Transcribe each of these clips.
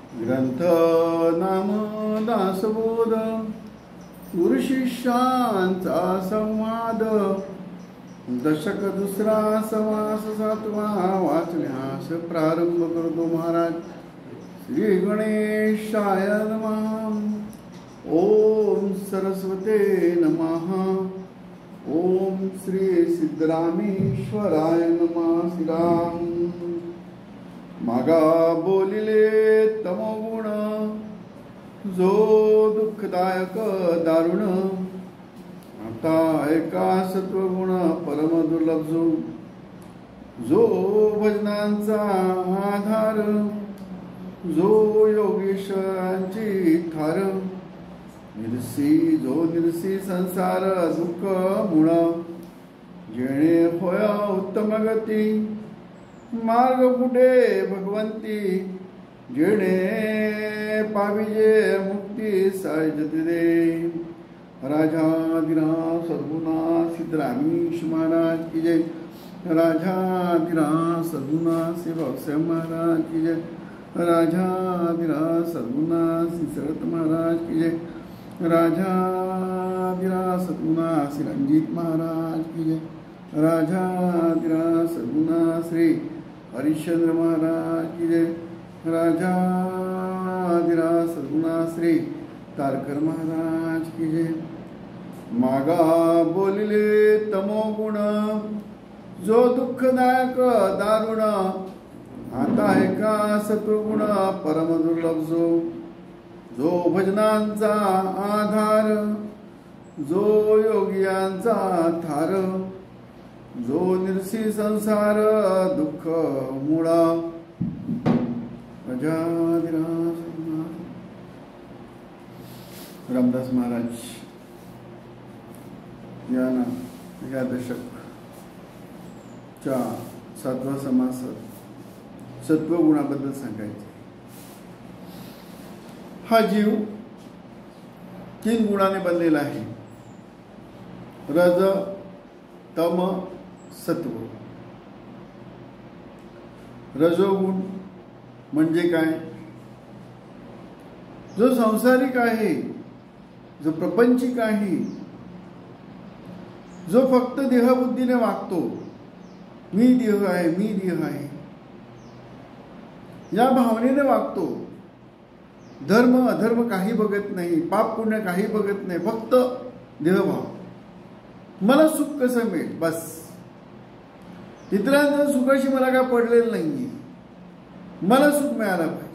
ग्रंथ नाम दासबोध गुरुशिष्यांचा संवाद दशक दुसरा समास सातवा वाचण्यास प्रारंभ करतो महाराज. श्री गणेशाय नमः. ओम सरस्वते नमः. ओम श्री सिद्धरामेश्वराय नमः. श्रीराम. मागा बोलिले तमोगुण जो दुःखदायक दारुण आता ऐका सत्वगुण परम दुर्लभ जो भजनांचा आधार जो योगेशांची थार निर्सी संसार दुःख मुळ जेणे होय उत्तम गती मार्ग कुठे भगवंती जेणे पाविजे मुक्ती सायजते दे. राजाधिराज सद्गुणा सिद्धरामेश महाराज की जय. राजाधिराज सद्गुणा श्री भाऊसाहेब महाराज की जय. राजाधिराज सद्गुणा श्री शरद महाराज की जय. राजाधिराज सद्गुणा श्री रणजीत महाराज की जय. राजाधिराज सद्गुणा श्री हरिश्चंद्र महाराज की जय. राजाधिराज सद्गुणा श्री तारकर महाराज की जय. मागा बोलिले तमोगुण जो दुःखदायक दारुण आता ऐका सत्वगुण परम दुर्लभ जो भजनांचा आधार जो योगियांचा थार जो निर्सी संसार दुःख मुळा. रामदास महाराज या दशकच्या सातवा समास सत्वगुणाबद्दल सांगायचे. हा जीव 3 गुणाने बनलेला आहे. रज तम सत्व. रजोगुण म्हणजे काय? जो सांसारिक आहे, जो प्रपंचिक आहे, जो फक्त देहबुद्धीने वागतो, मी देह आहे, मी देह आहे या भावनेने वागतो. धर्म अधर्म काही बघत नाही, पाप पुण्य काही बघत नाही, फक्त देहभाव. मला सुख कसं मिळेल बस. इतरांच्या सुखाशी मला काय पडलेलं नाहीये, मला सुख मिळालं पाहिजे.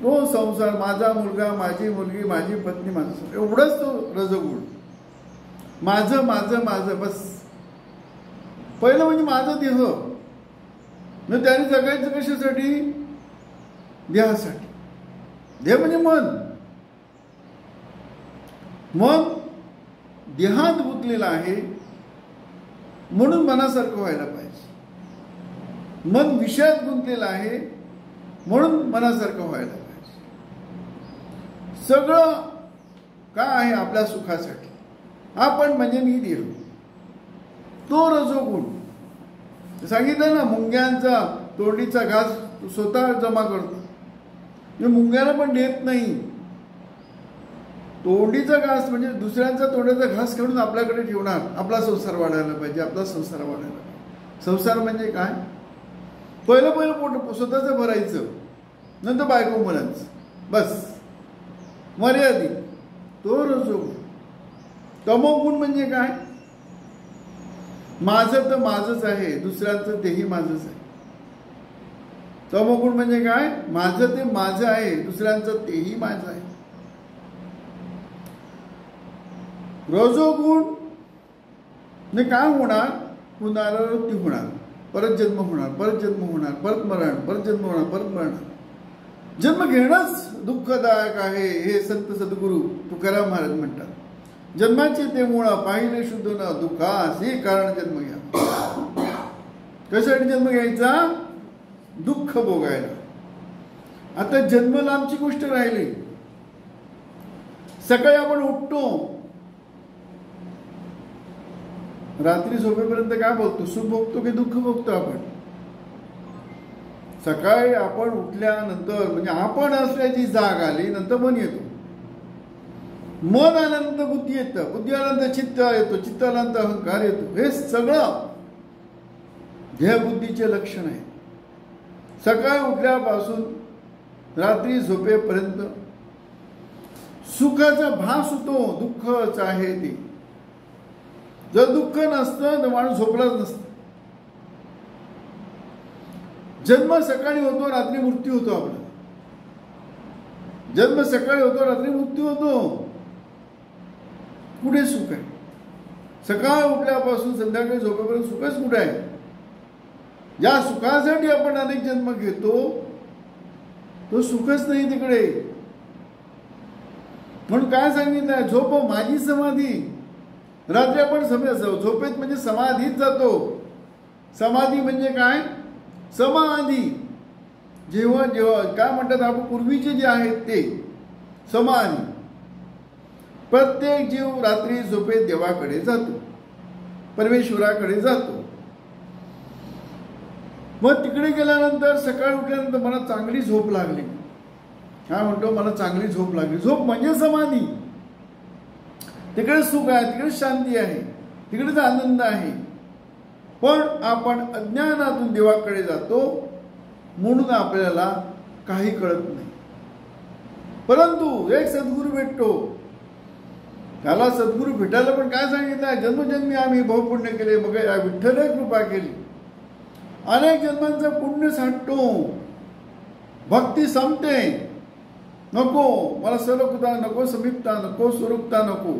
तो संसार, माझा मुलगा, माझी मुलगी, माझी पत्नी, माझं, एवढंच तो रजगुण. माझं माझं माझं बस. पहिलं म्हणजे माझं देह. मग त्याने जगायचं कशासाठी? देहासाठी. देह म्हणजे मन. मन देहात गुंतलेला आहे म्हणून मनासारखं व्हायला पाहिजे. मन विषयात गुंतलेलं आहे म्हणून मनासारखं व्हायला पाहिजे. सगळं काय आहे? आपल्या सुखासाठी. आपण म्हणजे मी देह. तो रजोगुण. सांगितलं ना, मुंग्यांचा तोंडीचा घास स्वतः जमा करतो. मुंग्याला पण देत नाही. तोंडीचा घास म्हणजे दुसऱ्यांचा तोंडाचा घास काढून आपल्याकडे ठेवणार. आपला संसार वाढायला पाहिजे, आपला संसार वाढायला पाहिजे. संसार म्हणजे काय? पहिलं पोट स्वतःचं भरायचं, नंतर बायको म्हणायचं, बस मर्यादित. तो रजोगुण. तमोगुण म्हणजे काय? माझं तर माझंच आहे, दुसऱ्यांचं तेही माझंच आहे. तमोगुण म्हणजे काय? माझं ते माझं आहे, दुसऱ्यांचं तेही माझं आहे. रजोगुण ने काय होणार? पुनरावृत्ती होणार, परत जन्म होणार, परत जन्म होणार, परत मरण, परत जन्म होणार, परत मरण. जन्म घेणंच दुःखदायक आहे हे संत सद्गुरू तुकाराम महाराज म्हणतात. जन्माचे ते मुळ पाहिले शुद्ध न दुःखास हे कारण जन्म घ्या. कशासाठी जन्म घ्यायचा? दुःख भोगायला. आता जन्म लांबची गोष्ट राहिली. सकाळी आपण उठतो, रात्री झोपेपर्यंत काय बोलतो? सुख भोगतो की दुःख भोगतो? आपण सकाळी आपण उठल्यानंतर म्हणजे आपण असल्याची जाग आली, नंतर मन येतो, मन आल्यानंतर बुद्धी येतं, बुद्धी आल्यानंतर चित्त येतो, चित्त आल्यानंतर अहंकार येतो. हे सगळं ध्येयबुद्धीचे लक्षण आहे. सकाळी उठल्यापासून रात्री झोपेपर्यंत सुखाचा भास होतो, दुःखच आहे ते. जर दुःख नसतं तर माणूस झोपलाच नसतं. जन्म सकाळी होतो, रात्री मृत्यू होतो. आपला जन्म सकाळी होतो, रात्री मृत्यू होतो. कुठे सुख आहे? सकाळ उठल्यापासून संध्याकाळी झोपेपर्यंत सुखच कुठे आहे? ज्या सुखासाठी आपण अनेक जन्म घेतो तो सुखच नाही तिकडे. म्हणून काय सांगितलंय? झोप माझी समाधी. रात्री आपण झोपेत म्हणजे समाधीत जातो. समाधी म्हणजे काय? समाधी. जेव्हा जेव्हा काय म्हणतात आपण पूर्वीचे जे आहेत ते समाधी. प्रत्येक जीव रात्री झोपेत देवाकडे जातो, परमेश्वराकडे जातो. मग तिकडे गेल्यानंतर सकाळी उठल्यानंतर मला चांगली झोप लागली. काय म्हणतो? मला चांगली झोप लागली. झोप म्हणजे समाधी. तिकडे सुख आहे, तिकडे शांती आहे, तिकडेच आनंद आहे. पण आपण अज्ञानातून देवाकडे जातो म्हणून आपल्याला काही कळत नाही. परंतु एक सद्गुरू भेटतो. त्याला सद्गुरू भेटायला पण काय सांगितलं? जन्मजन्मी आम्ही बहुपुण्य केले, मग विठ्ठल कृपा केली. अनेक जन्मांचं पुण्य साठतो, भक्ती संपते. नको मला सलोकता, नको समीपता, नको स्वरूपता, नको.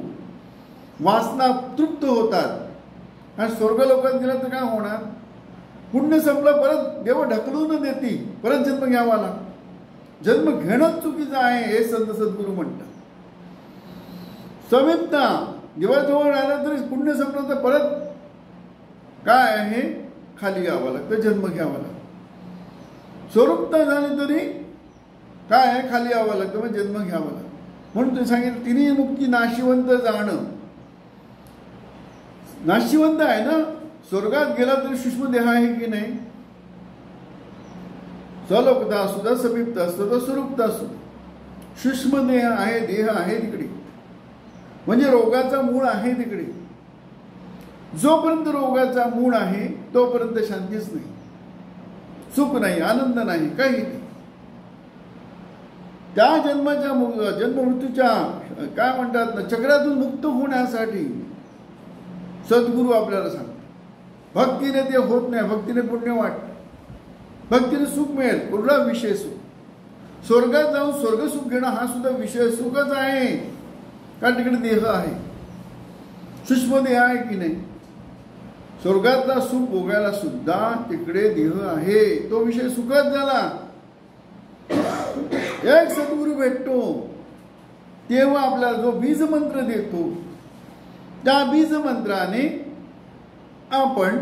वासना तृप्त होतात. आणि स्वर्ग लोकात गेलं तर काय होणार? पुण्य संपलं, परत देव ढकलून देतील, परत जन्म घ्यावा लागतो. जन्म घेणंच चुकीचं आहे हे संत सद्गुरू म्हणतात. समीपता, देवाजवळ राहिलं तरी पुण्य संपलं तर परत काय आहे? खाली यावं लागतं, जन्म घ्यावा लागतो. स्वरूपता झाली तरी काय आहे? खाली यावं लागतं, मग जन्म घ्यावा लागतो. म्हणून ते सांगितलं तिन्ही मुक्ती नाशिवंत जाणं. नाशिवंत आहे ना, स्वर्गात गेला तरी सूक्ष्म देह आहे की नाही? सलोकता सुद्धा समीपता सुद्धा स्वरूपता सुद्धा सूक्ष्म देह आहे, देह आहे तिकडे. म्हणजे रोगाचा मूळ आहे तिकडे. जोपर्यंत रोगाचा मूळ आहे तोपर्यंत शांतीच नाही, सुख नाही, आनंद नाही, काही नाही. त्या जन्माच्या जन्ममृत्यूच्या काय म्हणतात ना चक्रातून मुक्त होण्यासाठी सद्गुरू आपल्याला सांगतात. भक्तीने ते होत नाही, भक्तीने पुण्य वाटतं, भक्तीने सुख मिळेल, कुठला विषय सुख. स्वर्गात जाऊन स्वर्ग सुख घेणं हा सुद्धा विषय सुखच आहे, कारण तिकडे देह आहे, सूक्ष्म देह आहे की नाही. स्वर्गातला सुख भोगायला सुद्धा तिकडे देह आहे, तो विषय सुखच झाला. एक सद्गुरू भेटतो तेव्हा आपल्याला जो बीज मंत्र देतो त्या बीज मंत्राने आपण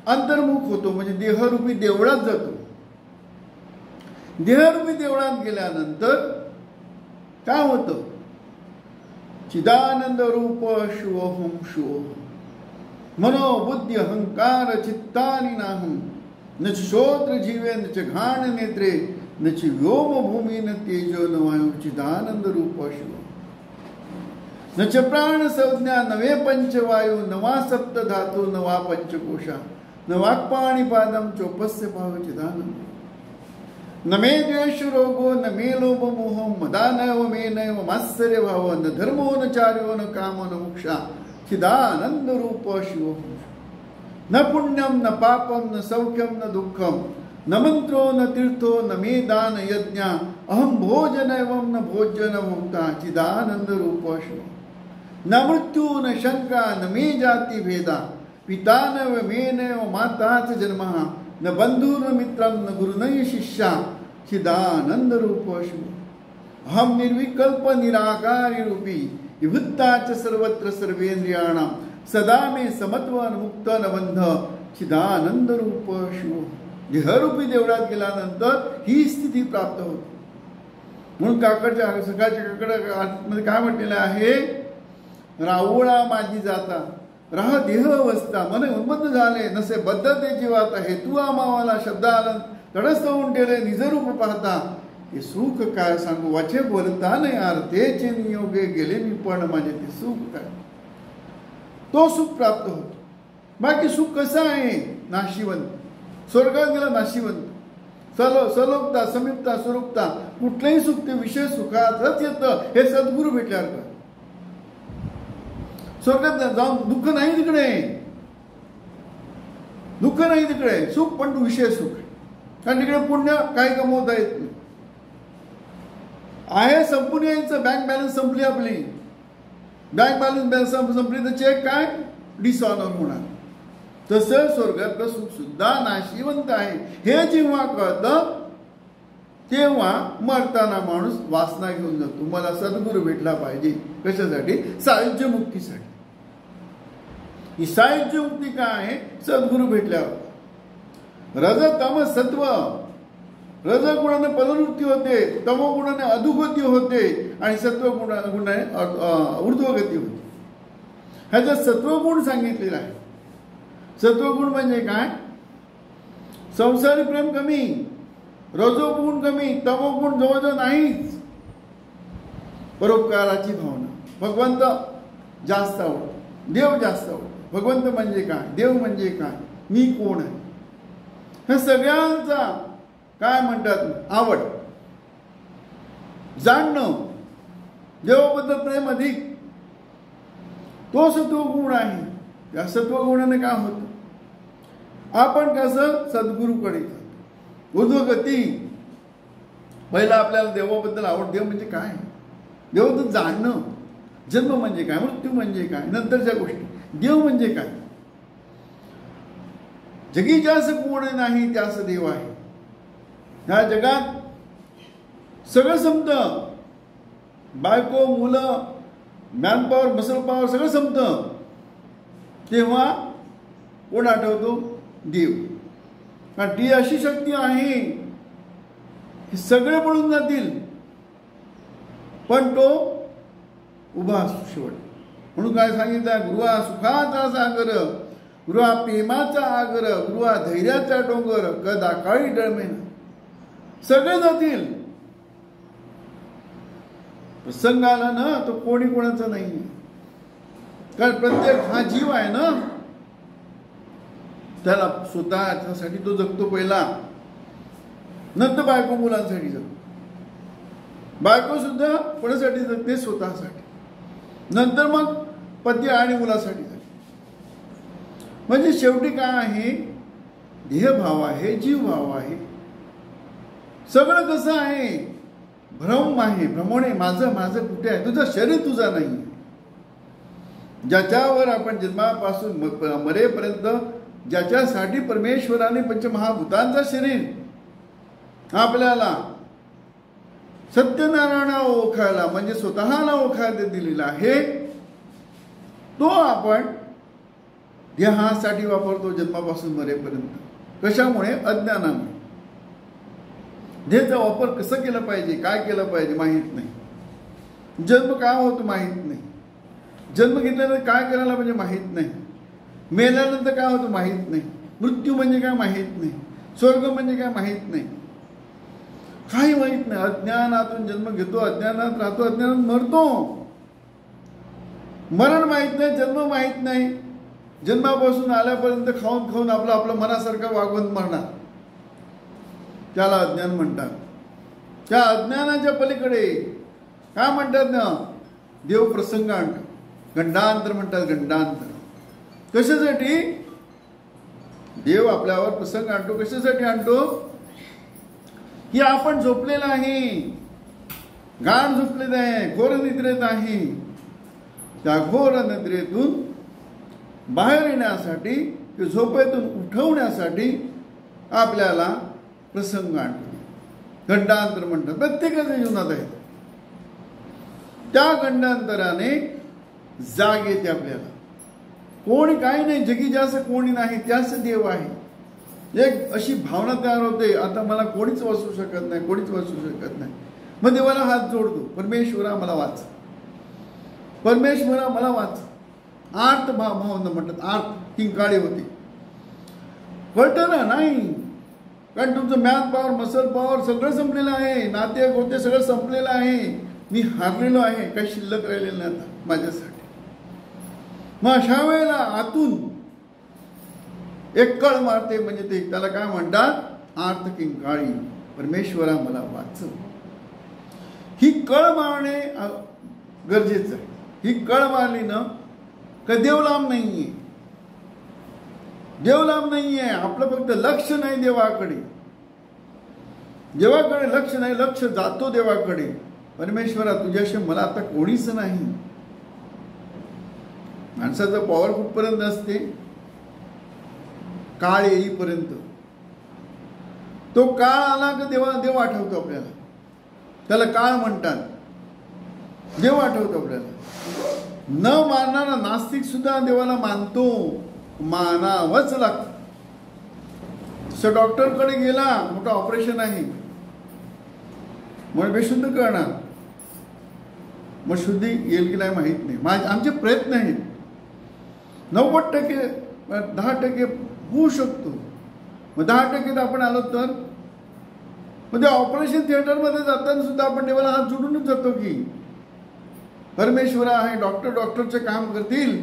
अंतर्मुख होतो, म्हणजे देहरूपी देवळात जातो. देहरूपी देवळात गेल्यानंतर काय होतं? चिदानंद रूप शिवोहम शिवोहम मनोबुद्धी अहंकार चित्तानि नाहम न श्रोत्र जीवे न च घाण नेत्रे न च व्योम भूमी न तेजो न वायु चिदानंद रूप शिव न च प्राण संज्ञा नवे पंचवायु नवा सप्त धातु नवा पंचकोशा न वाक्पाणि पादम चोपस्य भाव चिदानंद न मे द्वेष रोगो न मे लोभ मोह मदानव मे नैव मात्सर्य भाव न धर्मो न चार्यो न कामो न मोक्षा चिदानंद रूप शिव न पुण्यम न पापम न सौख्यम न दुःखम न मंत्रो न तीर्थो न मे दान यज्ञ अहम भोजन एवं न भोजन मुक्ता चिदानंद रूप शिव न मृत्यु न शंका न मे जाति भेदा पिता न मे नैव माता च जन्म न बंधु न मित्रम न गुरु न शिष्या चिदानंद रूप शिव अहम निर्विकल्प निराकारी रूपी विभुत्ताच सर्वत्र सर्वेंद्रियाणां सदा मे समत्वन मुक्त न बंध चिदानंद रूप शिव. देहरूपी देवळात गेल्यानंतर ही स्थिती प्राप्त होते. म्हणून काकडच्या सकाळच्या काकड काय म्हटलेलं आहे? रावळा माझी जाता राह देह अवस्था मन उन्मत्त झाले नसे बद्धते जीवात आहे तू आमावाला शब्द तडस्थ होऊन ठेवले निजरूप पाहता, हे सुख काय सांगू वाचे बोलता नाही अर्थेचे नियोगे गेले मी पण माझे ते सुख काय, तो सुख प्राप्त होतो. बाकी सुख कसं आहे? नाशिवंत. स्वर्गात गेला नाशिवंत. सलोकता समीपता स्वरूपता कुठलंही सुख ते विषय सुखातच येतं. हे सद्गुरू भेटल्यावर का स्वर्गात जाऊन दुःख नाही तिकडे, दुःख नाही तिकडे, सुख पण विषय सुख. कारण तिकडे पुण्य काही कमवता येत नाही. आहे संपून यायचं. बँक बॅलन्स संपली आपली, बँक बॅलन्स संपली तर चेक काय डिसऑनर होणार. तसं स्वर्गातलं सुख सुद्धा नाशिवंत आहे. हे जेव्हा कळतं तेव्हा मरताना माणूस वासना घेऊन जातो. मला सद्गुरू भेटला पाहिजे. कशासाठी? सायुज्य मुक्तीसाठी. ही सायुज्य मुक्ती काय आहे? सद्गुरू भेटल्यावर. रज तम सत्व, रज गुणाने पदवृत्ती होते, तमो गुणाने अधोगती होते आणि सत्व गुणाने ऊर्ध्वगती होते. ह्याच्यात सत्वगुण सांगितलेला आहे. सत्वगुण म्हणजे काय? संसारी प्रेम कमी, रजोगुण कमी, तमोगुण जवळजवळ नाहीच. परोपकाराची भावना, भगवंत जास्त आवडतो, देव जास्त आवडतो. भगवंत म्हणजे काय? देव म्हणजे काय? मी कोण आहे? हे सगळ्यांचा काय म्हणतात आवड, जाणणं, देवाबद्दल प्रेम अधिक, तो सत्वगुण आहे. या सत्वगुणाने काय होतं? आपण कसं सद्गुरूकडे ऊर्ध्वगती. पहिला आपल्याला देवाबद्दल आवड. देव म्हणजे काय? देवाबद्दल जाणणं. जन्म म्हणजे काय? मृत्यू म्हणजे काय? नंतरच्या गोष्टी. देव म्हणजे काय? जगी ज्यास कोण नाही त्यास देव आहे. ह्या जगात सगळं संपतं. बायको, मुलं, मॅनपॉवर, मसल पॉवर सगळं संपतं. तेव्हा कोण आठवतो? देव. कारण ती अशी शक्ती आहे हे सगळे पळून जातील पण तो उभा असतो शेवट. म्हणून काय सांगितलं? गृहा सुखाचा सागर, गृहा प्रेमाचा आगर, गृहा धैर्याचा डोंगर, कदा काळी डळमेन. सगळे जातील. प्रसंग आला ना तो कोणी कोणाचा नाही. कारण प्रत्येक हा जीव आहे ना, त्याला स्वतःसाठी तो जगतो पहिला, नंतर बायको मुलांसाठी जगतो. बायको सुद्धा कोणासाठी जगते? स्वतःसाठी. नंतर मग पती आणि मुलासाठी जगते. म्हणजे शेवटी काय आहे? देहभाव आहे, जीवभाव आहे. सगळं कसं आहे? भ्रम आहे, भ्रमण आहे. माझं माझं कुठे आहे? तुझं शरीर तुझा नाही. ज्याच्यावर आपण जन्मापासून मरेपर्यंत ज्याच्यासाठी परमेश्वराने पंचमहाभूतांचा शरीर आपल्याला सत्यनारायणा ओळखायला म्हणजे स्वतःला ओळखायला दिलेला आहे, तो आपण देहासाठी वापरतो जन्मापासून मरेपर्यंत. कशामुळे? अज्ञानामुळे. देहाचा वापर कसं केला पाहिजे, काय केलं पाहिजे माहीत नाही. जन्म काय होतो माहीत नाही. जन्म घेतल्यानंतर काय करायला म्हणजे माहीत नाही. मेल्यानंतर काय होतं माहीत नाही. मृत्यू म्हणजे काय माहीत नाही. स्वर्ग म्हणजे काय माहीत नाही. काही माहीत नाही. अज्ञानातून जन्म घेतो, अज्ञानात राहतो, अज्ञानात मरतो. मरण माहीत नाही, जन्म माहीत नाही. जन्मापासून आल्यापर्यंत खाऊन खाऊन आपलं मनासारखं वागवत मरणार, त्याला अज्ञान म्हणतात. त्या अज्ञानाच्या पलीकडे काय म्हणतात ना? देव प्रसंग आणतो. गंडांतर म्हणतात. गंडांतर कशासाठी? देव आपल्यावर प्रसंग आणतो. कशासाठी आणतो? की आपण झोपलेला आहे, गाढ झोपलेलं आहे, घोर निद्रेत आहे. त्या घोर निद्रेतून बाहेर येण्यासाठी, झोपेतून उठवण्यासाठी आपल्याला प्रसंग आणतो. गंडांतर म्हणतात. प्रत्येकाच्या जीवनात आहे. त्या गंडांतराने जाग येते आपल्याला. कोणी काही नाही, जगी ज्यास कोणी नाही त्यास देव आहे. एक अशी भावना तयार होते, आता मला कोणीच वाचू शकत नाही, कोणीच वाचू शकत नाही. मग देवाला हात जोडतो, परमेश्वरा मला वाच, परमेश्वरा मला वाच. आर्त भावना म्हणतात. आर्त किंकाळी होती. कळतं ना? नाही. कारण तुमचं मॅन पॉवर, मसल पॉवर सगळं संपलेलं आहे, नाते गोते सगळं संपलेलं आहे. मी हारलेलो आहे, काही शिल्लक राहिलेलं नाही आता माझ्यासाठी. मग अशा वेळेला आतून एक कळ मारते, म्हणजे ते त्याला काय म्हणतात, आर्त किंकाळी, परमेश्वरा मला वाचव. ही कळ मारणे गरजेचं आहे. ही कळ मारली ना का देव लांब नाहीये, देव लांब नाहीये. आपलं फक्त लक्ष नाही देवाकडे, देवाकडे लक्ष नाही, लक्ष जातो देवाकडे. परमेश्वरा तुझ्याशिवाय मला आता कोणीच नाही. माणसाचं पॉवर कुठपर्यंत असते, काळ येईपर्यंत. तो काळ आला की देव आठवतो आपल्याला, त्याला काळ म्हणतात, देव आठवतो आपल्याला. न मानणारा नास्तिक सुद्धा देवाला मानतो, मानावंच लागतं. सर डॉक्टरकडे गेला, मोठं ऑपरेशन आहे, मग बेशुद्ध करणार, मग शुद्धी येईल की नाही माहीत नाही. आमचे प्रयत्न आहेत, 90% 10% होऊ शकतो. मग 10% आपण आलो तर म्हणजे ऑपरेशन थिएटरमध्ये जाताना सुद्धा आपण देवाला हात जोडूनच जातो की परमेश्वरा आहे, डॉक्टरचे काम करतील,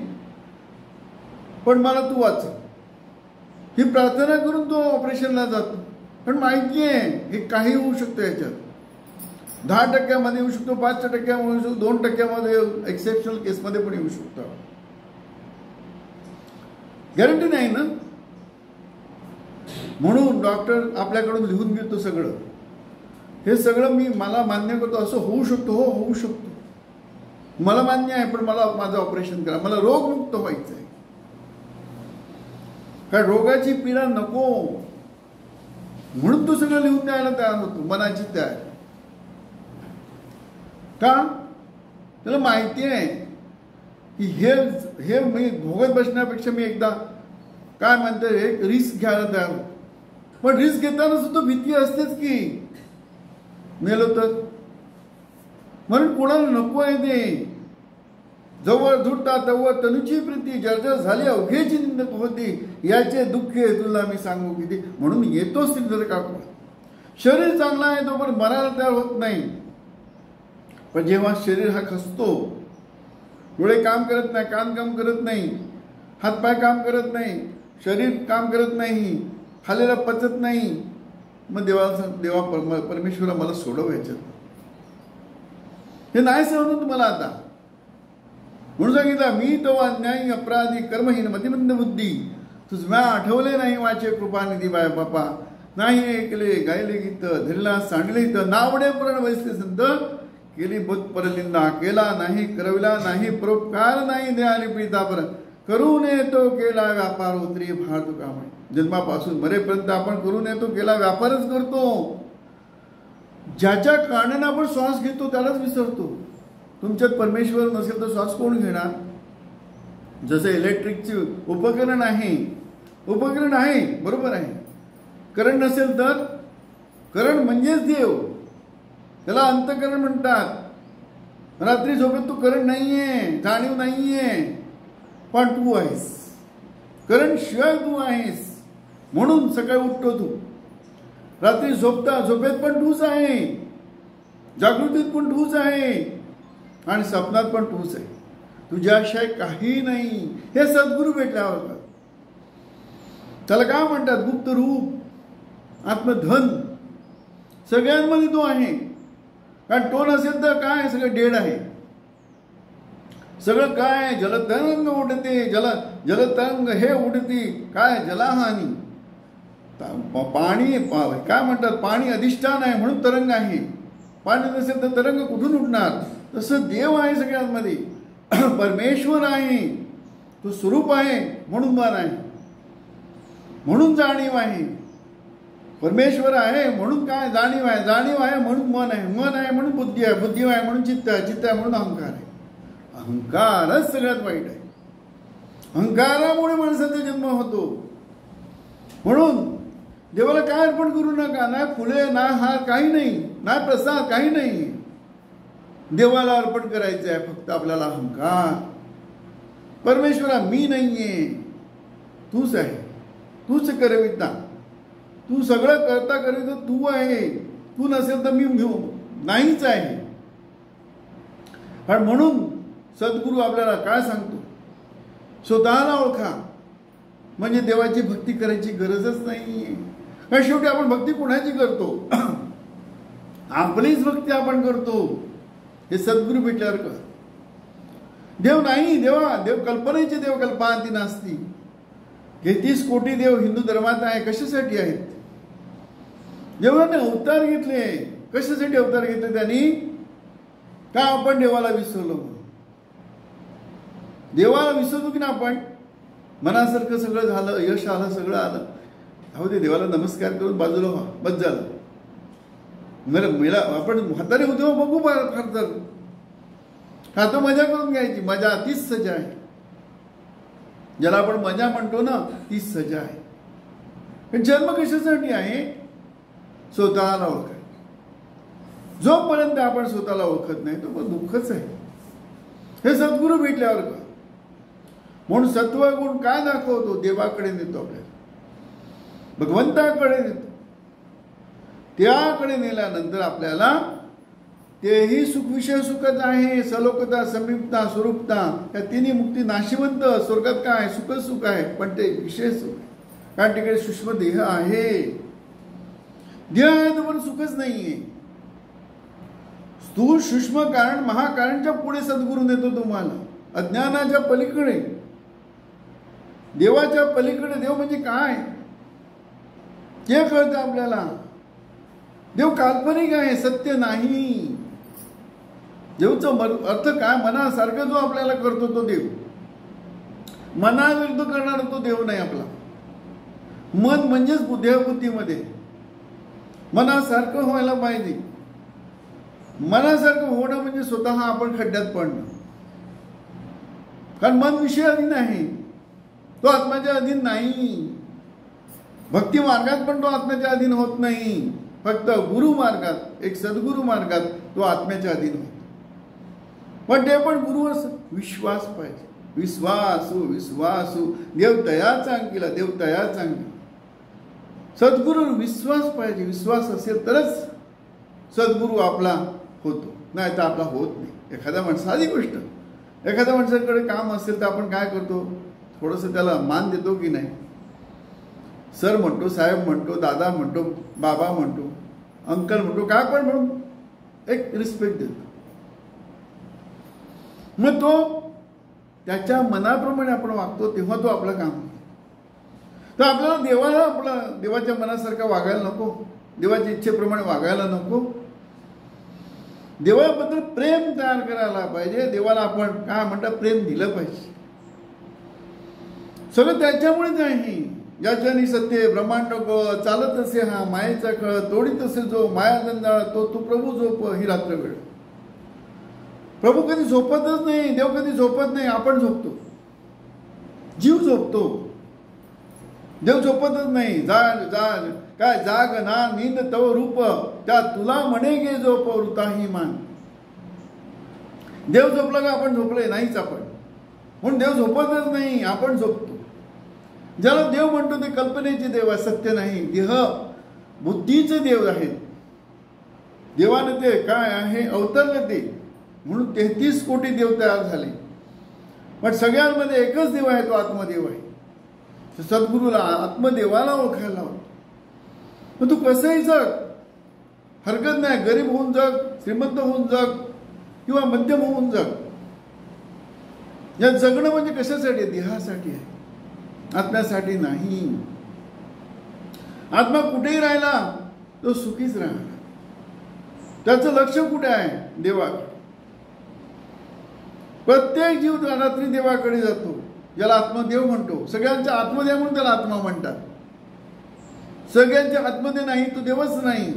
पण मला तू वाचव. ही प्रार्थना करून तो ऑपरेशनला जातो. पण माहिती आहे हे काही होऊ शकतं, याच्यात 10% येऊ शकतो, 5% येऊ शकतो, 2% एक्सेप्शनल केसमध्ये पण येऊ शकतो. गॅरंटी नाही ना. म्हणून डॉक्टर आपल्याकडून लिहून घेतो सगळं. हे सगळं मला मान्य करतो, असं होऊ शकतो, हो होऊ शकतो, मला मान्य आहे, पण मला माझं ऑपरेशन करा, मला रोगमुक्त व्हायचं आहे. कारण रोगाची पीडा नको म्हणून तो सगळं लिहून द्यायला तयार होतो, मनाची तयार. का? त्याला माहिती आहे की हे मी भोगत बसण्यापेक्षा मी एकदा काय म्हणते एक रिस्क घ्यायला तयार होतो. पण रिस्क घेताना सुद्धा भीती असतेच की मेलो तर. म्हणून कोणाला नको आहे ते. जवळ धुटता तवळ तनुची प्रीती, जर्जर झाली अवघेची निंदक होती, याचे दुःखे तुला मी सांगू किती. म्हणून येतोच जर का शरीर चांगला आहे तो पण मरायला तयार होत नाही. पण जेव्हा शरीर हा खचतो, डोळे काम करत नाही, कान काम करत नाही, हातपाय काम करत नाही, शरीर काम करत नाही, खालेला पचत नाही, मग देवा परमेश्वरा मला सोडवायचं. हे नाही सहन तुम्हाला आता. म्हणून सांगितलं मी तो अन्यायी अपराधी कर्महीन मतिमंद बुद्धी, तुझ्या आठवले नाही वाचे कृपानिधी बाय बापा. नाही ऐकले गायले गीत, धरला सांडले हित, नावडे पुराण वैसले संत, केली बोध परनिंदा, केला नाही करविला नाही परोपकार, नाही द्याली प्रीतापर, करून येतो केला व्यापार उतरी भार तुका म्हणे. जन्मापासून मरेपर्यंत आपण करून येतो केला व्यापारच करतो. ज्याच्या कारणाने आपण श्वास घेतो त्यालाच विसरतो. तुमच्यात परमेश्वर नसेल तर श्वास कोण घेणार? जसं इलेक्ट्रिकची उपकरण आहे बरोबर आहे. करंट नसेल तर करंट म्हणजेच देव, त्याला अंतकरण म्हणतात. रात्री झोपेत तू करंट नाहीये, जाणीव नाहीये, पण तू आहेस. करंट शिवाय तू आहेस. म्हणून सकाळी उठतो तू, रात्री झोपेत पण तूच आहे, जागृतीत पण तूच आहे, आणि स्वप्नात पण तूच आहे. तुझ्याशिवाय काही नाही. हे सद्गुरू भेटल्यावर त्याला काय म्हणतात? गुप्त रूप, आत्मधन सगळ्यांमध्ये तो आहे. कारण तो नसेल तर काय सगळं डेड आहे. सगळं काय जलतरंग उडते, जलतरंग हे उडती काय जलाहानी. पाणी काय म्हणतात? पाणी अधिष्ठान आहे म्हणून तरंग आहे. पाणी नसेल तर तरंग कुठून उडणार? तसं देव आहे सगळ्यांमध्ये, परमेश्वर आहे, तो स्वरूप आहे म्हणून मन आहे, म्हणून जाणीव आहे. परमेश्वर आहे म्हणून काय जाणीव आहे, जाणीव आहे म्हणून मन आहे, मन आहे म्हणून बुद्धी आहे, बुद्धी आहे म्हणून चित्त आहे, चित्त आहे म्हणून अहंकार आहे. अहंकारच सगळ्यात वाईट आहे. अहंकारामुळे माणसाचा जन्म होतो. म्हणून देवाला काय अर्पण करू नका, नाही फुले नाही हार काही नाही, नाही प्रसाद काही नाही. देवाला अर्पण करायचं आहे फक्त आपल्याला अहंकार. परमेश्वरा मी नाहीये, तूच आहे, तूच करविता. तू सगळं करता करीत तू आहे, तू नसेल तर मी नाहीच आहे. आणि म्हणून सद्गुरू आपल्याला काय सांगतो, स्वतःला ओळखा. म्हणजे देवाची भक्ती करायची गरजच नाहीये. कारण शेवटी आपण भक्ती कोणाची करतो? आपलीच भक्ती आपण करतो. हे सद्गुरू भेटल्यावर का देव नाही, देव कल्पनेचे देव कल्पनाती नास्ती. 33 कोटी देव हिंदू धर्मात आहे. कशासाठी आहेत? देवाने अवतार घेतले. कशासाठी अवतार घेतले त्यांनी? का आपण देवाला विसरलो? देवाला विसरतो की ना आपण? मनासारखं सगळं झालं, यश आलं, सगळं आलं, अहो ते देवाला नमस्कार करून बाजूला व्हा, बस झालं. मला आपण म्हातारे होतो बघू फार तर हा तो मजा करून घ्यायची. मजा तीच सजा आहे. ज्याला आपण मजा म्हणतो ना, तीच सजा आहे. पण जन्म कशासाठी आहे? स्वतःला ओळखायला. जोपर्यंत आपण स्वतःला ओळखत नाही तो पण दुःखच आहे. हे सद्गुरू भेटल्यावर का? म्हणून सत्वगुण काय दाखवतो? देवाकडे नेतो, आपल्याला भगवंताकडे नेतो. त्याकडे नेल्यानंतर आपल्याला तेही सुखविषय सुखच आहे. सलोकता, समीपता, स्वरूपता या तिन्ही मुक्ती नाशिवंत. स्वर्गात काय सुख सुख आहे, पण ते विषय सुख आहे. कारण तिकडे सूक्ष्म देह आहे. देह आहे तो पण सुखच नाहीये. स्थूल सूक्ष्म कारण महाकारणच्या पुढे सद्गुरू नेतो तुम्हाला. अज्ञानाच्या पलीकडे, देवाच्या पलीकडे. देव म्हणजे काय ते कळतं आपल्याला. देव काल्पनिक आहे, सत्य नाही. देवचा अर्थ काय? मनासारखं जो आपल्याला करतो तो देव. मनाविरुद्ध करणारा तो देव नाही आपला. मन म्हणजेच देहबुद्धीमध्ये मनासारखं व्हायला पाहिजे. मनासारखं होणं म्हणजे स्वतः आपण खड्ड्यात पडणं. कारण मन विषय अधीन आहे, तो आत्म्याच्या अधीन नाही. भक्ती मार्गात पण तो आत्म्याच्या अधीन होत नाही. फक्त गुरु मार्गात, एक सद्गुरु मार्गात तो आत्म्याच्या अधीन होतो. पण ते पण गुरुवर विश्वास पाहिजे. विश्वासू देव तयाचा अंकिला, देव तयाचा अंकिला. सद्गुरू विश्वास पाहिजे. विश्वास असेल तरच सद्गुरू आपला होतो, नाही तर आपला होत नाही. एखाद्या माणसा, साधी गोष्ट, एखाद्या माणसाकडे काम असेल तर आपण काय करतो? थोडंसं त्याला मान देतो की नाही? सर म्हणतो, साहेब म्हणतो, दादा म्हणतो, बाबा म्हणतो, अंकल म्हणतो, काय पण म्हणून एक रिस्पेक्ट देतो. मग तो त्याच्या मनाप्रमाणे आपण वागतो तेव्हा तो आपलं काम. तर आपल्याला देवाला आपला देवाच्या मनासारखा वागायला नको, देवाच्या इच्छेप्रमाणे वागायला नको. देवाबद्दल प्रेम तयार करायला पाहिजे. देवाला आपण काय म्हणतात, प्रेम दिलं पाहिजे. सगळं त्याच्यामुळेच आहे. ज्याच्यानी सत्य ब्रह्मांड चालत असे हा मायेचा खळ, तोडीत असे जो माया जंजाळ, तो तू प्रभू झोप ही रात्र वेळ. प्रभू कधी झोपतच नाही, देव कधी झोपत नाही, आपण झोपतो, जीव झोपतो, देव झोपतच नाही. काय जाग ना नींद तव रूप, त्या तुला म्हणे गे झोप वृताही मान. देव झोपला का आपण झोपले नाहीच आपण. म्हणून देव झोपतच नाही, आपण झोपतो. ज्याला देव म्हणतो ते कल्पनेचे देव आहे, सत्य नाही. देह बुद्धीचे देव आहेत. देवाने ते काय आहे अवतरले ते. म्हणून 33 कोटी देव तयार झाले. पण सगळ्यांमध्ये एकच देव आहे, तो आत्मदेव आहे. सद्गुरूला आत्मदेवाला ओळखायला लावतो. मग तू कसंही जग, हरकत नाही. गरीब होऊन जग, श्रीमंत होऊन जग, किंवा मध्यम होऊन जग. या जगणं म्हणजे कशासाठी? देहासाठी आहे, आत्म्यासाठी नाही. आत्मा कुठेही राहिला तो सुखीच राहणार. त्याचं लक्ष कुठे आहे? देवाकडे. प्रत्येक जीव रात्री देवाकडे जातो, ज्याला आत्मदेव म्हणतो. सगळ्यांच्या आत्मदेव म्हणून त्याला आत्मा म्हणतात. सगळ्यांच्या आत्मदेव नाही तो देवच नाही.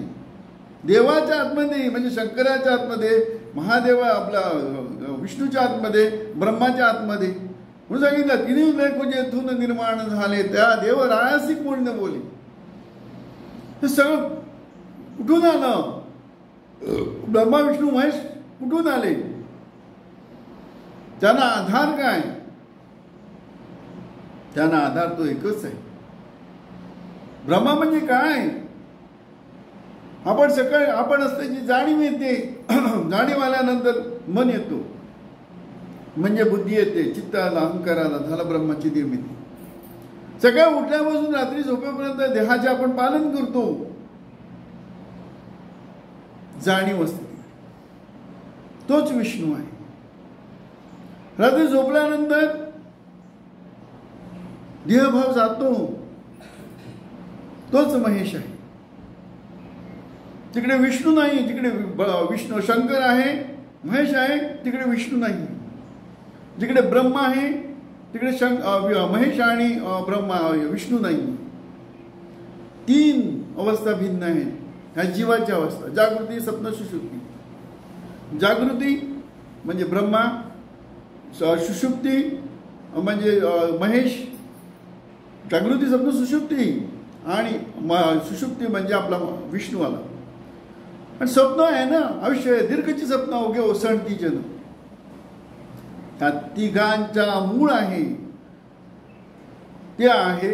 देवाच्या आत्मदेव म्हणजे शंकराच्या आत्मदेव, महादेव आपला विष्णूच्या आत्मदेव, ब्रह्माच्या आत्मदेव म्हणून सांगितलं. तिन्ही लेख जेथून निर्माण झाले त्या देव रायासी कोण बोली. हे सगळं कुठून आलं? ब्रह्मा विष्णू महेश कुठून आले? त्यांना आधार काय? त्यांना आधार तो एकच आहे. ब्रह्मा म्हणजे काय? आपण सकाळी आपण असल्याची जाणीव येते. जाणीव आल्यानंतर मन येतो, म्हणजे बुद्धी येते, चित्ताला, अहंकाराला, झाला ब्रह्माची निर्मिती. सकाळी उठल्यापासून रात्री झोपेपर्यंत देहाचे आपण पालन करतो, जाणीव असते, तोच विष्णू आहे. रात्री झोपल्यानंतर देहभाव जातो, तोच महेश आहे. तिकडे विष्णू नाही, तिकडे विष्णू शंकर आहे, महेश आहे, तिकडे विष्णू नाही. जिकडे ब्रह्मा आहे तिकडे महेश आणि ब्रह्मा विष्णू नाही. तीन अवस्था भिन्न आहेत. ह्या जीवाच्या अवस्था, जागृती, स्वप्न, सुषुप्ती. जागृती म्हणजे ब्रह्मा, सुषुप्ती म्हणजे महेश. जागृती, स्वप्न, सुषुप्ती आणि सुषुप्ती म्हणजे आपला विष्णू आला. आणि स्वप्न आहे ना, आयुष्य आहे, दीर्घची स्वप्न अवघे ओसंडती जन. त्या तिघांच्या मूळ आहे ते आहे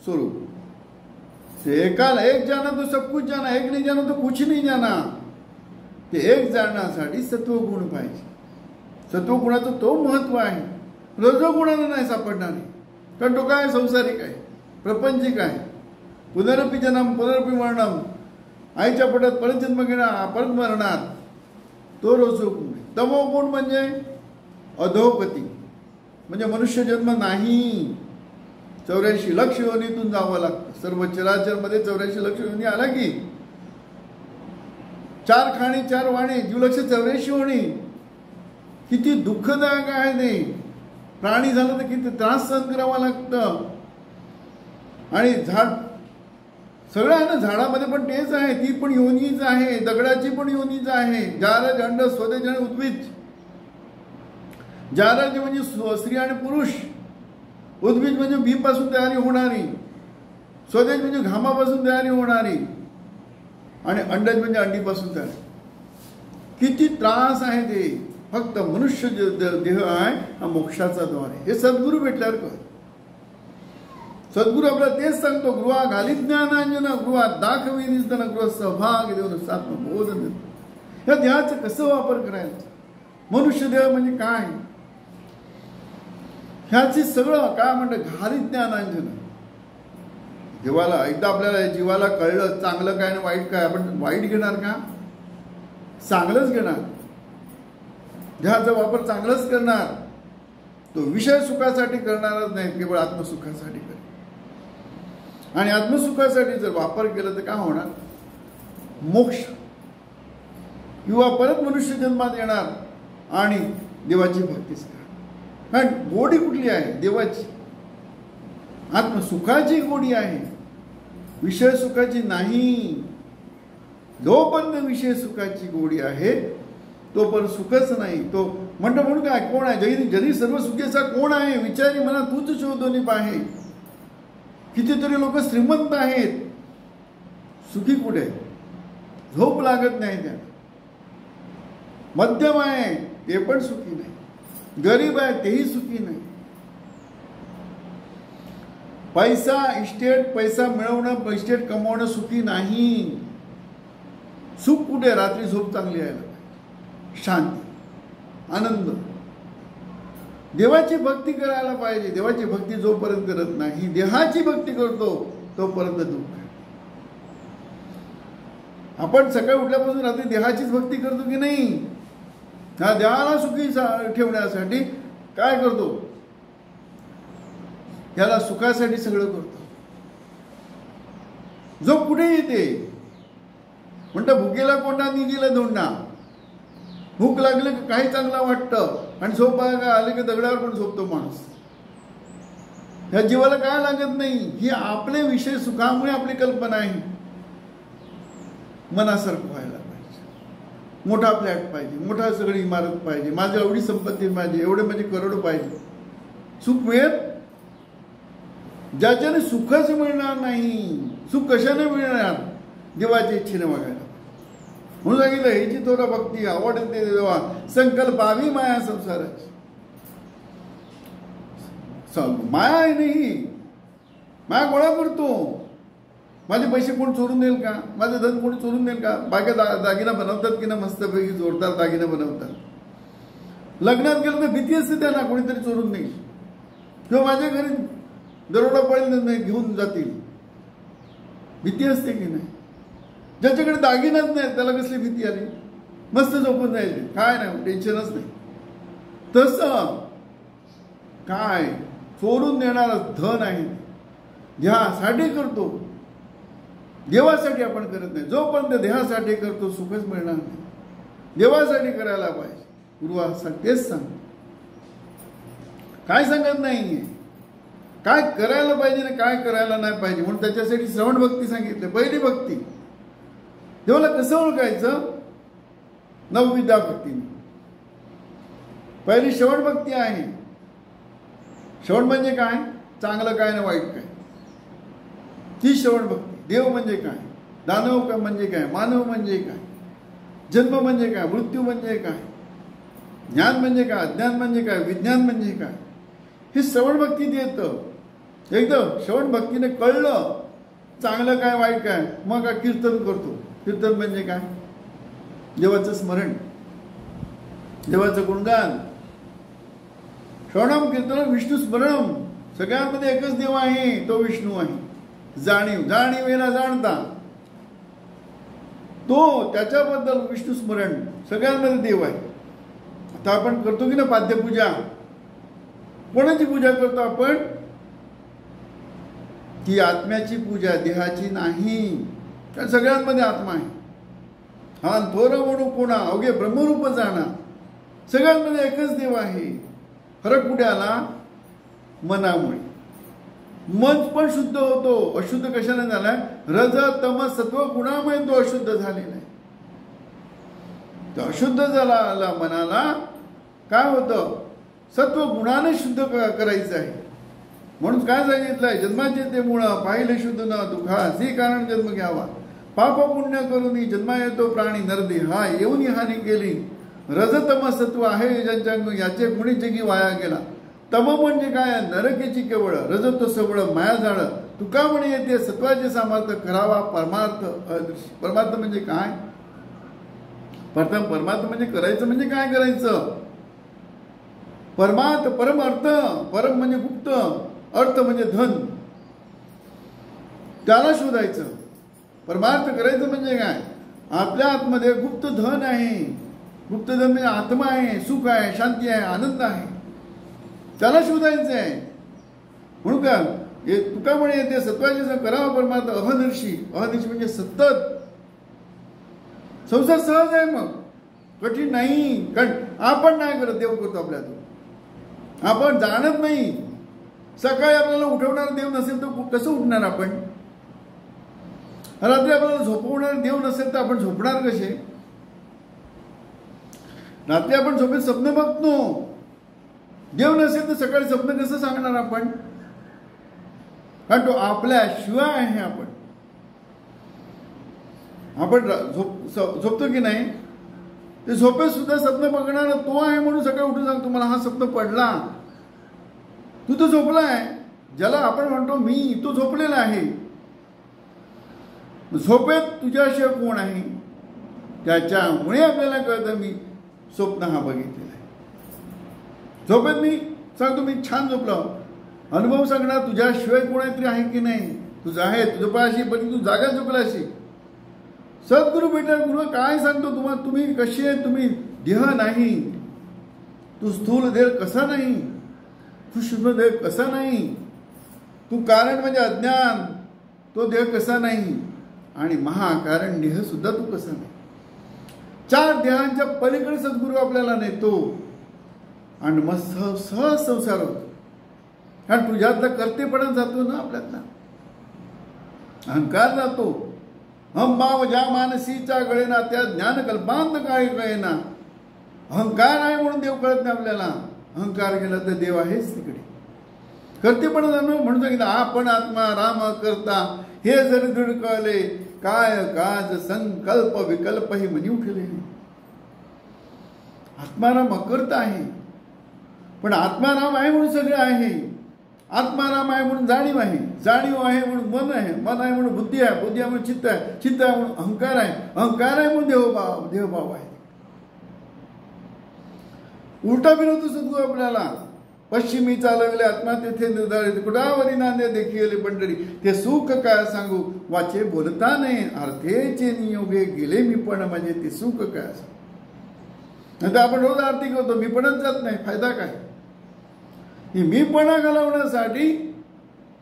स्वरूप. ते एकाला एक जाना तो सब कुछ जाना, एक नाही जाना तो कुछ नाही जाना. ते एक जाण्यासाठी सत्वगुण पाहिजे. सत्वगुणाचं तो महत्व आहे. रजोगुणाला नाही सापडणार आहे, कारण तो काय संसारिक आहे, प्रपंचिक आहे. पुनरपी जन्म पुनरपी मरणम, आईच्या पोटात परत जन्म घेणार, परत मरणार, तो रजोगुण. तमोगुण म्हणजे अधोगती, म्हणजे मनुष्य जन्म नाही. 84 लक्ष योनीतून जावं लागतं. सर्व चराचर मध्ये 84 लक्ष योनी आला की 4 खाणी 4 वाणी, जीव लक्ष 84 योनी. किती दुःखदायक आहे ते. प्राणी झालं तर किती त्रास सहन करावा लागतं. आणि झाड सगळं आहे ना, झाडामध्ये पण तेच आहे, ती पण योनीच आहे, दगडाची पण योनीच आहे. जारज, अंड, स्वदेज आणि उद्भिज. जारज म्हणजे स्त्री आणि पुरुष, उद्भिज म्हणजे बी पासून तयारी होणारी, स्वदेज म्हणजे घामापासून तयारी होणारी, आणि अंडज म्हणजे अंडीपासून तयारी. किती त्रास आहे ते. फक्त मनुष्य देह आहे हा मोक्षाचा द्वार आहे. हे सद्गुरू भेटल्यावर कळ. सद्गुरू आपल्याला तेच सांगतो, गृहा घाली ज्ञानांजन, गृहा दाखवी निजन, गृह सहभाग देऊन सात्म बोधन. या देहाचा कसं वापर करायचा? मनुष्य देह म्हणजे काय? ह्याची सगळं काय म्हणतं, घाली ज्ञानांजन. जीवाला एकदा आपल्याला जीवाला कळलं चांगलं काय आणि वाईट काय, आपण वाईट घेणार का? चांगलंच घेणार. देहाचा वापर चांगलाच करणार. तो विषय सुखासाठी करणारच नाही, केवळ आत्मसुखासाठी कर. आणि आत्मसुखासाठी जर वापर केला तर काय होणार? मोक्ष किंवा परत मनुष्य जन्मात येणार आणि देवाची भक्तीच करणार. कारण गोडी कुठली आहे? देवाची. आत्मसुखाची गोडी आहे, विषय सुखाची नाही. जोपर्यंत विषय सुखाची गोडी आहे तोपर्यंत सुखच नाही. तो म्हणून काय, कोण आहे जरी सर्व सुखेचा कोण आहे? विचारी म्हणा तूच शोधून पाहे. कितीतरी लोक श्रीमंत आहेत, सुखी कुठे? झोप लागत नाही त्या. मध्यम आहे ते पण सुखी नाही, गरीब आहे तेही सुखी नाही. पैसा इस्टेट, पैसा मिळवणं, इस्टेट कमवणं सुखी नाही. सुख कुठे? रात्री झोप चांगली आहे, शांती, आनंद. देवाची भक्ती करायला पाहिजे. देवाची भक्ती जोपर्यंत करत नाही, देहाची भक्ती करतो तोपर्यंत दुःख आहे. आपण सकाळी उठल्यापासून रात्री देहाचीच भक्ती करतो की नाही? ह्या देहाला सुखी ठेवण्यासाठी काय करतो? त्याला सुखासाठी सगळं करतो. झोप कुठे येते? म्हणतं भुकेला कोंडा निधीला धोंडा. भूक लागली की काही चांगलं वाटतं आणि झोप आले की दगडावर पण झोपतो माणूस. ह्या जीवाला काय लागत नाही. ही आपले विषय सुखामुळे आपली कल्पना आहे. मनासारखं व्हायला पाहिजे, मोठा फ्लॅट पाहिजे, मोठा सगळी इमारत पाहिजे, माझी एवढी संपत्ती पाहिजे, एवढे म्हणजे करोड पाहिजे. सुख मिळेल? ज्याच्याने सुखच मिळणार नाही. सुख कशाने मिळणार? देवाच्या इच्छेने वागायला. म्हणून सांगितलं, ह्याची थोडा भक्ती आवडते देवा, संकल्पावी माया संसाराची. माया आहे नाही, माया गोळा करतो. माझे पैसे कोण चोरून नेल का, माझं धन कोण चोरून नेल का. बाकी दागिना बनवतात की ना, मस्तपैकी जोरदार दागिना बनवतात. लग्नात गेलं तर भीती असते त्यांना कोणीतरी चोरून नेईल, किंवा माझ्या घरी दरोडा पडेल नाही, घेऊन जातील, भीती असते की नाही. ज्याच्याकडे दागिनाच नाही त्याला कसली भीती आली, मस्त झोपून जायचे, काय नाही, टेन्शनच नाही. तसं काय चोरून नेणारा धन आहे, देहासाठी करतो, देवासाठी आपण करत नाही. जोपर्यंत देहासाठी करतो सुखच मिळणार नाही. देवासाठी करायला पाहिजे. गुरु तेच सांग, काय सांगत नाहीये, काय करायला पाहिजे आणि काय करायला नाही पाहिजे. म्हणून त्याच्यासाठी श्रवण भक्ती सांगितली. पहिली भक्ती देवाला कसं ओळखायचं, नवविद्या भक्तीने. पहिली श्रवण भक्ती आहे. श्रवण म्हणजे काय, चांगलं काय ना वाईट काय, ती श्रवण भक्ती. देव म्हणजे काय, दानव काय म्हणजे काय, मानव म्हणजे काय, जन्म म्हणजे काय, मृत्यू म्हणजे काय, ज्ञान म्हणजे काय, अज्ञान म्हणजे काय, विज्ञान म्हणजे काय, हे श्रवण भक्तीत येतं. एकदम श्रवण भक्तीने कळलं चांगलं काय वाईट काय, मग काय कीर्तन करतो. कीर्तन म्हणजे काय, देवाचं स्मरण, देवाचं गुणगान. श्रवणम कीर्तनम विष्णू स्मरणम. सगळ्यांमध्ये एकच देव आहे, तो विष्णू आहे. जाणीव, जाणीवेला जाणता, तो त्याच्याबद्दल विष्णू स्मरण. सगळ्यांमध्ये देव आहे. आता आपण करतो की ना पाद्यपूजा, कोणाची पूजा करतो आपण, ती आत्म्याची पूजा, देहाची नाही. कारण सगळ्यांमध्ये आत्मा आहे. हा थोर म्हणू कोणा, अवघे ब्रह्मरूप जाणा. सगळ्यांमध्ये एकच देव आहे. फरक कुठे आला, मनामुळे. मन पण शुद्ध होतो. अशुद्ध कशाने झालाय, रज तम सत्व गुणामुळे तो अशुद्ध झालेला आहे. तो अशुद्ध झाला मनाला काय होतं, सत्व गुणाने शुद्ध करायचं आहे. म्हणून काय सांगितलंय, जन्माचे ते मुळ पाहिले शुद्ध न दुःखास, हे कारण जन्म घ्यावा. पाप पुण्य करून जन्मा येतो प्राणी नरदेहा, येऊन हानी केली. रजतम सत्व आहे ज्यांच्या याचे गुणी जगी वाया गेला. तम म्हणजे काय, नरकेची केवळ, रजत सबळ माया जाळ. तुका म्हणे येते सत्वाचे सामर्थ्य करावा परमार्थ अदृश्य. परमार्थ म्हणजे काय, परमार्थ म्हणजे करायचं म्हणजे काय करायचं. परमार्थ परम अर्थ, परम म्हणजे गुप्त, अर्थ म्हणजे धन, त्याला शोधायचं. परमार्थ करायचं म्हणजे काय, आपल्या आतमध्ये गुप्त धन आहे. गुप्त धन म्हणजे आत्मा आहे, सुख आहे, शांती आहे, आनंद आहे, त्याला शोधायचं आहे. म्हणून का तुका म्हणे येते सत्वाचे करावा परमार्थ अहदर्शी. अहदर्शी म्हणजे सतत. संसार सहज आहे, मग कठीण नाही. कारण आपण नाही करत, देव करतो आपल्यातून. आपण जाणत नाही. सकाळी आपल्याला उठवणारा देव नसेल तर कसं उठणार आपण. रात्री आपल्याला झोपवणारा देव नसेल तर आपण झोपणार कसे. रात्री आपण झोपेत स्वप्न बघतो, देव नसेल तर सकाळी स्वप्न कसं सांगणार आपण. कारण तो आपल्या शिवाय आहे. आपण झोपतो की नाही, ते झोपेत सुद्धा स्वप्न बघणार तो आहे. म्हणून सकाळी उठून सांगतो मला हा स्वप्न पडला. तू तो झोपलाय. ज्याला आपण म्हणतो मी, तो झोपलेला आहे. झोपेत तुझ्याशिवाय कोण आहे, त्याच्यामुळे आपल्याला कळतं मी स्वप्न हा बघितलेला आहे. झोपेत मी सांगतो मी छान झोपलो, अनुभव सांगणार तुझ्याशिवाय कोणीतरी आहे की नाही. तुझं आहे, तुझं पायाशी, पण तू जागा झोपलाशी. सद्गुरु भेटला. गुरु काय सांगतो तुम्हाला, तुम्ही कशी आहे, तुम्ही देह नाही, तू स्थूल देह कसा नाही, तू शुद्ध देह कसा नाही, तू कारण म्हणजे अज्ञान, तो देह कसा नाही, आणि महाकारण देह सुद्धा तू कसा नाही. चार देहांच्या पलीकडे सद्गुरू आपल्याला नेतो आणि मग सहज संसार होतो. कारण तुझ्यातला कर्तेपणा जातो ना, आपल्यातला अहंकार जातो. हम भाव ज्या मानसीचा गळेना त्या ज्ञान कल्पांत काय कळेना. अहंकार आहे म्हणून देव कळत नाही आपल्याला. अहंकार गेला तर देव आहेच तिकडे. कर्तेपणा जाणो म्हणून सांगितलं आपण आत्मा राम करता हे जरी दृढ कळले काय काज संकल्प विकल्प हे मनी उठले. आत्माराम अकर्ता आहे, पण आत्माराम आहे म्हणून सगळे आहे. आत्माराम आहे म्हणून जाणीव आहे, जाणीव आहे म्हणून मन आहे, मन आहे म्हणून बुद्धी आहे, बुद्धी आहे म्हणून चित्त आहे, चित्त आहे म्हणून अहंकार आहे, अहंकार आहे म्हणून देहभाव आहे. उलटा फिरवतो सद्गुरू आपल्याला. पश्चिमी चालविले आत्मा तेथे निर्धारित, कुडावरी नांदे देखील पंढरी, ते सुख काय सांगू वाचे बोलता नाही, अर्थेचे नियोगे गेले मी पण म्हणजे ते सुख काय सांगू. नाही तर आपण रोज आरती करतो, मी पणच जात नाही, फायदा काय. ही मीपणा घालवण्यासाठी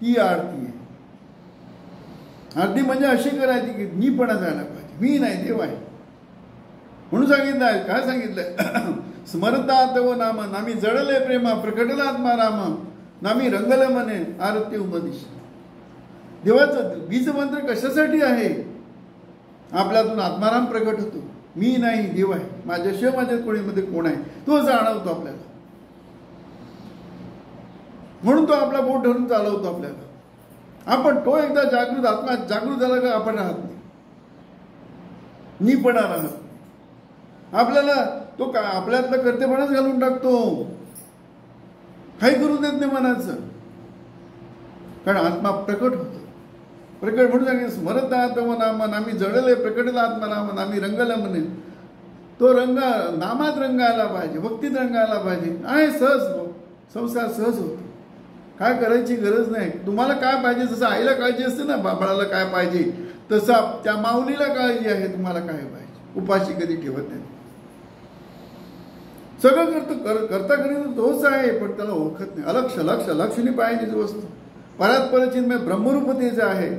ती आरती आहे. आरती म्हणजे अशी करायची की मीपणा जायला पाहिजे, मी नाही देव आहे म्हणून सांगितलं आहे. काय सांगितलंय? स्मरता तव नाम, नामी जडले प्रेमा, प्रकटला आत्मा राम, नामी रंगले मने आरती उमदिश. देवाचं बीज मंत्र कशासाठी आहे? आपल्यातून आत्माराम प्रकट होतो. मी नाही, देव आहे, माझ्याशिवाय माझ्या कोणीमध्ये कोण आहे तो जाणवतो आपल्याला. म्हणून तो आपला बोट धरून चालवतो आपल्याला. आपण तो एकदा जागृत, आत्मा जागृत झाला का आपण राहत नाही, मीपणा राहत नाही. आपल्याला तो का आपल्यातलं कर्तेपणाच घालून टाकतो, काही करू देत नाही मनाचं. कारण आत्मा प्रकट होतो. प्रकट म्हणून सांगितलं स्मरता तव नाम, नामी जडले प्रकटला आत्माराम, नामी रंगला म्हणे. तो रंग नामात रंगायला पाहिजे, भक्तीत रंगायला पाहिजे. आहे सहज, संसार सहज होतो. काय करायची गरज नाही. तुम्हाला काय पाहिजे, जसं आईला काळजी असते ना बाळाला काय पाहिजे, तसं त्या माऊलीला काळजी आहे तुम्हाला काय पाहिजे. उपाशी कधी ठेवत नाही. सगळं करता करीत तोच आहे, पण त्याला ओळखत नाही. अलक्ष लक्ष लक्षणी पाहिजे वस्तू. परात परचिन्मय ब्रह्मरूप तेच आहे.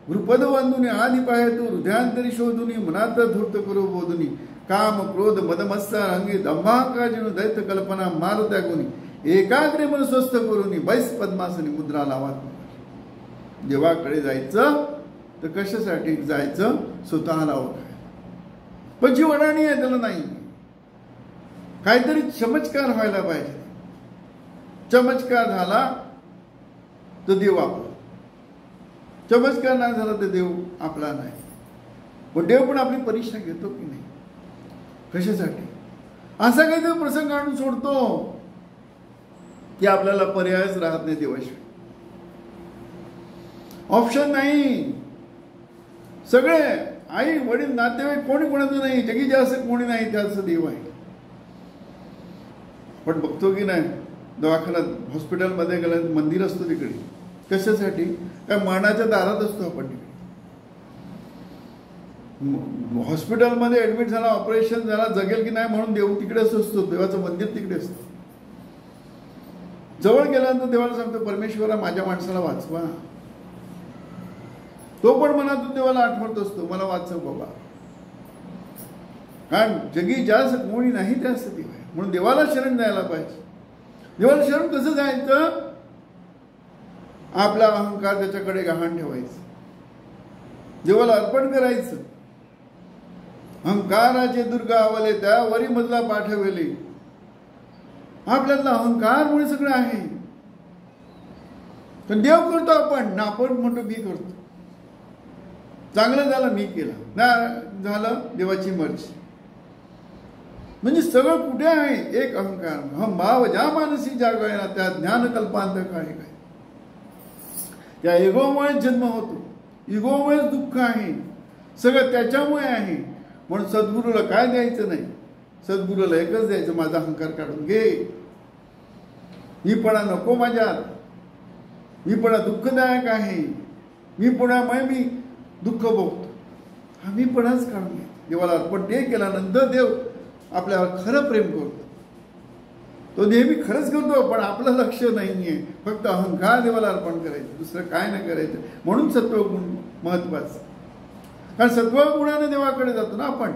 गुरुपद वंदुनी आधी पाहे तू, हृदयांतरी शोधुनी, मनात धूर्त करू बोधुनी, काम क्रोध मदमत्सर अंगी दंभाकार जिनु दैत्य कल्पना मार त्यागुनी, एकाग्रे मन स्वस्थ करूनी, बैस पद्मासनी मुद्रा लावा. देवाकडे जायचं तर कशासाठी जायचं? स्वतःला ओळखायला. पण जी वडाणी आहे त्याला नाही. काहीतरी चमत्कार व्हायला पाहिजे. चमत्कार झाला तर देव आपला, चमत्कार नाही झाला तर देव आपला नाही. पण देव पण आपली परीक्षा घेतो की नाही, कशासाठी? असा काहीतरी प्रसंग आणून सोडतो की आपल्याला पर्यायच राहत नाही देवाशिवाय. ऑप्शन नाही. सगळे आई वडील नातेवाईक कोणी कोणाचं नाही, जगी जास्त कोणी नाही, त्याचं देव आहे. पण बघतो की नाही, दवाखान्यात हॉस्पिटलमध्ये गेलं मंदिर असतो तिकडे. कशासाठी? काय मरणाच्या दारात असतो आपण तिकडे. हॉस्पिटलमध्ये ऍडमिट झाला, ऑपरेशन झाला, जगेल की नाही म्हणून देव तिकडेच असतो. देवाचं मंदिर तिकडे असतं. जवळ गेल्यानंतर देवाला सांगतो, परमेश्वरा माझ्या माणसाला वाचवा. तो पण मनातून देवाला आठवत असतो, मला वाचव बाबा. कारण जगी जास्त कोणी नाही जास्त देव आहे, म्हणून देवाला शरण द्यायला पाहिजे. देवाला शरण कसं जायचं? आपला अहंकार त्याच्याकडे गहाण ठेवायचं, देवाला अर्पण करायचं. अहंकाराचे दुर्गावले त्यावरी मधला पाठवले. आपल्यातला अहंकारमुळे सगळं आहे. तर देव करतो आपण ना, आपण म्हणतो मी करतो. चांगलं झालं मी केलं, नाही झालं देवाची मर्जी. म्हणजे सगळं कुठे आहे? एक अहंकार. हम भाव ज्या मानसी जागवायला त्या ज्ञान कल्पांत काय काय. त्या इगोमुळे जन्म होतो, इगोमुळे दुःख आहे, सगळं त्याच्यामुळे आहे. म्हणून सद्गुरूला काय द्यायचं नाही, सद्गुरूला एकच द्यायचं, माझा अहंकार काढून घे. मीपणा नको माझ्यात. मीपणा दुःखदायक आहे. मीपणामुळे मी दुःख भोगतो. हा मीपणाच काढून घे. देवाला अर्पण ते केल्यानंतर देव आपल्यावर खरं प्रेम करतो. तो नेहमी खरंच करतो, पण आपलं लक्ष नाहीये. फक्त अहंकार देवाला अर्पण करायचं, दुसरं काय नाही करायचं. म्हणून सत्वगुण महत्वाचं. कारण सत्वगुणाने देवाकडे जातो ना आपण.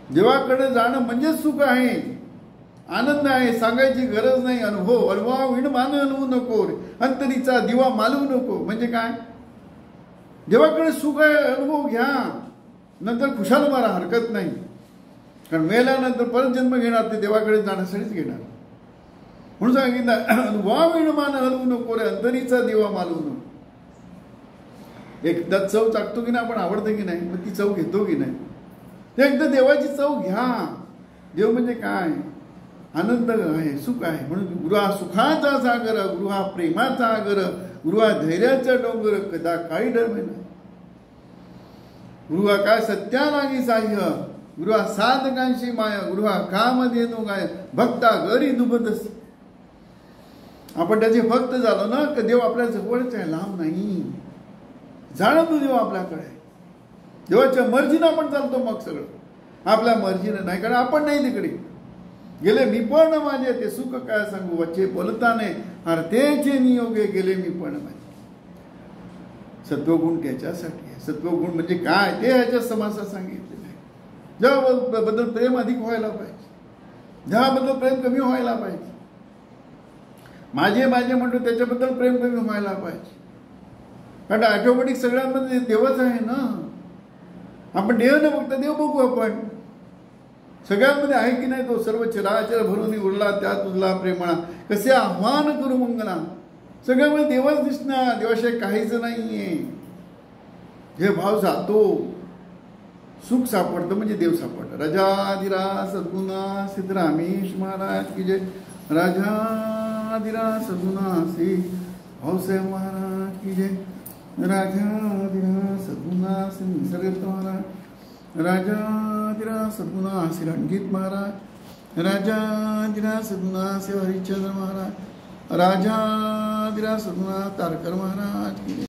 देवाकडे जाणं म्हणजे सुख आहे, आनंद आहे, सांगायची गरज नाही. अनुभव अनुभवा विण मान हलवू नको, अंतरीचा दिवा मालवू नको. म्हणजे काय? देवाकडे सुख आहे, अनुभव घ्या, नंतर खुशाल मारा, हरकत नाही. कारण मेल्यानंतर परत जन्म घेणार ते देवाकडे जाण्यासाठीच घेणार. म्हणून सांगितलं वा विण मान हलवू नको रे, अंतरीचा दिवा मालवू नको. एकदा चव चाकतो की नाही आपण, आवडतं की नाही, मग ती चव घेतो की नाही. ते एकदा देवाची चव घ्या. देव म्हणजे काय? आनंद आहे, सुख आहे. म्हणून गुरु हा सुखाचा सागर, गुरु हा प्रेमाचा आगर, गुरु हा धैर्याचा डोंगर, कदा काही डरमे नाही. गुरु हा काय सत्या लागी साह्य, गुरु हा साधकांशी माया, गुरु हा काम देतो गाय, भक्ता घरी दुबतस. आपण त्याचे भक्त झालो ना, की देव आपल्या जवळच आहे, लांब नाही. जाणतो देव आपल्याकडे. देवाच्या मर्जीनं आपण चालतो. मग सगळं आपल्या मर्जीनं नाही, कारण आपण नाही तिकडे गेले. मी पण माझे ते सुख काय सांगू, वच्चे बोलताने अर्थेचे नियोगे गेले मी पण माझे. सत्वगुण त्याच्यासाठी आहे. सत्वगुण म्हणजे काय ते ह्याच्या समासात सांगितलेलं आहे. ज्याबद्दल प्रेम अधिक व्हायला पाहिजे, ज्याबद्दल प्रेम कमी व्हायला पाहिजे. माझे माझे म्हणतो त्याच्याबद्दल प्रेम कमी व्हायला पाहिजे. कारण ऑटोमॅटिक सगळ्यांमध्ये देवच आहे ना. आपण देव न बघता देव बघू. आपण सगळ्यांमध्ये आहे की नाही तो. सर्व चराचर भरून उरला त्यात उरला प्रेमळा, कसे आव्हान करू मंगला. सगळ्यामध्ये देवच दिसणार, देवाशिवाय काहीच नाहीये. जे भाव जातो सुख सापडतं म्हणजे देव सापडतं. राजाधिराज सद्गुणा सिद्धरामेश महाराज की जय. राजाधिराज सद्गुणा श्री भाऊसाहेब महाराज की जय. राजाधिराज सद्गुणा श्री निसर्ग महाराज. राजाधिराज सद्गुणा श्री रणजीत महाराज. राजाधिराज सद्गुणा श्री हरिश्चंद्र महाराज. राजाधिराज सद्गुणा तारकर महाराज की